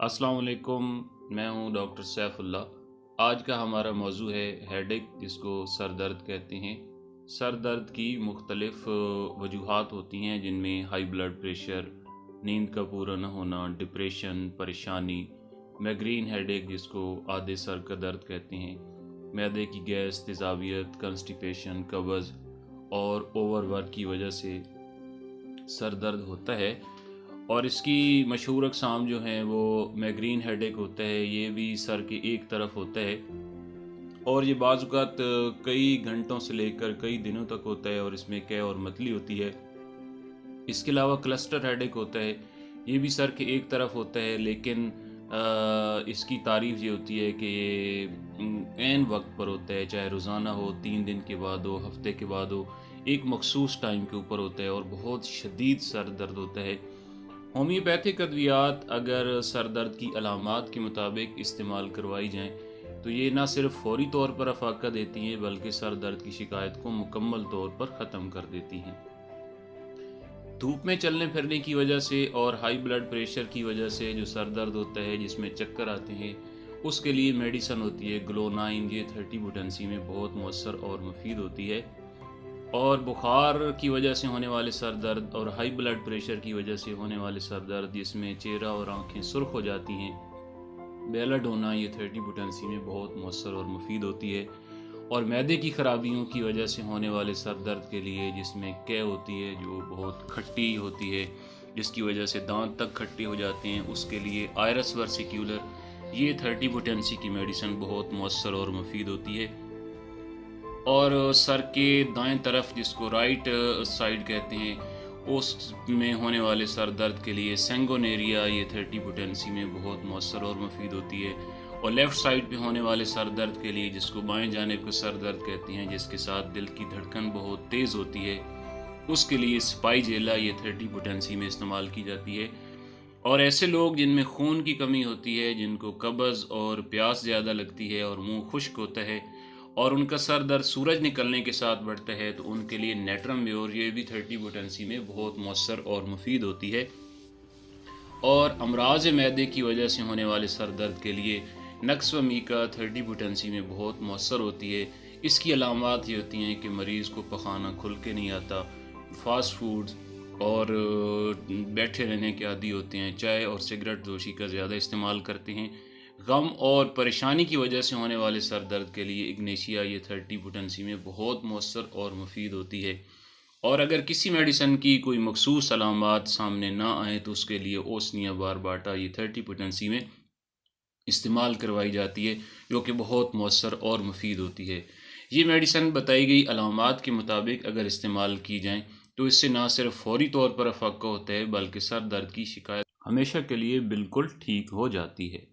अस्सलाम वालेकुम। मैं हूं डॉक्टर सैफुल्लाह। आज का हमारा मौजू है हेडेक, जिसको सर दर्द कहते हैं। सर दर्द की मुख्तलिफ वजूहात होती हैं, जिनमें हाई ब्लड प्रेशर, नींद का पूरा न होना, डिप्रेशन, परेशानी, माइग्रेन हेडेक जिसको आधे सर का दर्द कहते हैं, मैदे की गैस, तेज़ाबियत, कंस्टिपेशन, कब्ज़ और ओवरवर्क की वजह से सर दर्द होता है। और इसकी मशहूर अक़साम जो हैं वो माइग्रेन हेडेक होता है। ये भी सर के एक तरफ होता है और ये बाज़ औक़ात कई घंटों से लेकर कई दिनों तक होता है और इसमें कै और मतली होती है। इसके अलावा क्लस्टर हेडेक होता है। ये भी सर के एक तरफ होता है, लेकिन इसकी तारीफ़ ये होती है कि ये ऐन वक्त पर होता है, चाहे रोज़ाना हो, 3 दिन के बाद हो, हफ्ते के बाद हो, एक मखसूस टाइम के ऊपर होता है और बहुत शदीद सर दर्द होता है। होम्योपैथिक अद्वियात अगर सर दर्द की अलामात के मुताबिक इस्तेमाल करवाई जाएँ, तो ये ना सिर्फ फ़ौरी तौर पर अफ़ाक़ा देती हैं, बल्कि सर दर्द की शिकायत को मुकम्मल तौर पर ख़त्म कर देती हैं। धूप में चलने फिरने की वजह से और हाई ब्लड प्रेशर की वजह से जो सर दर्द होता है, जिसमें चक्कर आते हैं, उसके लिए मेडिसन होती है ग्लो-9। ये 30 पोटेंसी में बहुत मौसर और मुफीद होती है। और बुखार की वजह से होने वाले सर दर्द और हाई ब्लड प्रेशर की वजह से होने वाले सर दर्द, जिसमें चेहरा और आँखें सुर्ख हो जाती हैं, बेलाडोना, ये 30 पोटेंसी में बहुत मौसर और मुफीद होती है। और मैदे की ख़राबियों की वजह से होने वाले सर दर्द के लिए, जिसमें कै होती है जो बहुत खट्टी होती है, जिसकी वजह से दांत तक खट्टे हो जाते हैं, उसके लिए आयरस versicolor, ये 30 पोटेंसी की मेडिसिन बहुत मौसर और मुफीद होती है। और सर के दाएं तरफ, जिसको राइट साइड कहते हैं, उसमें होने वाले सर दर्द के लिए सेंगोनेरिया, ये 30 पोटेंसी में बहुत मौसर और मुफीद होती है। और लेफ़्ट साइड पे होने वाले सर दर्द के लिए, जिसको बाएं जानिब को सर दर्द कहते हैं, जिसके साथ दिल की धड़कन बहुत तेज़ होती है, उसके लिए स्पाइजेला, ये 30 पोटेंसी में इस्तेमाल की जाती है। और ऐसे लोग जिनमें खून की कमी होती है, जिनको कब्ज़ और प्यास ज़्यादा लगती है और मुंह खुश्क होता है और उनका सर दर्द सूरज निकलने के साथ बढ़ता है, तो उनके लिए नेट्रम म्योर, ये भी 30 पोटेंसी में बहुत मौसर और मुफीद होती है। और अमराज मैदे की वजह से होने वाले सर दर्द के लिए नक्सवमीका 30 पोटेंसी में बहुत मौसर होती है। इसकी अलामात ये होती हैं कि मरीज़ को पखाना खुल के नहीं आता, फास्ट फूड्स और बैठे रहने के आदी होते हैं, चाय और सिगरेट नोशी का ज़्यादा इस्तेमाल करते हैं। गम और परेशानी की वजह से होने वाले सर दर्द के लिए इग्नेशिया, ये 30 पोटेंसी में बहुत मौसर और मुफीद होती है। और अगर किसी मेडिसिन की कोई मखसूस अलामात सामने ना आए, तो उसके लिए ओस्निया बारबाटा, ये 30 पोटेंसी में इस्तेमाल करवाई जाती है, जो कि बहुत मौसर और मुफीद होती है। ये मेडिसिन बताई गई अलामात के मुताबिक अगर इस्तेमाल की जाएँ, तो इससे ना सिर्फ फ़ौरी तौर पर अफ़ाक़ा होता है, बल्कि सर दर्द की शिकायत हमेशा के लिए बिल्कुल ठीक हो जाती है।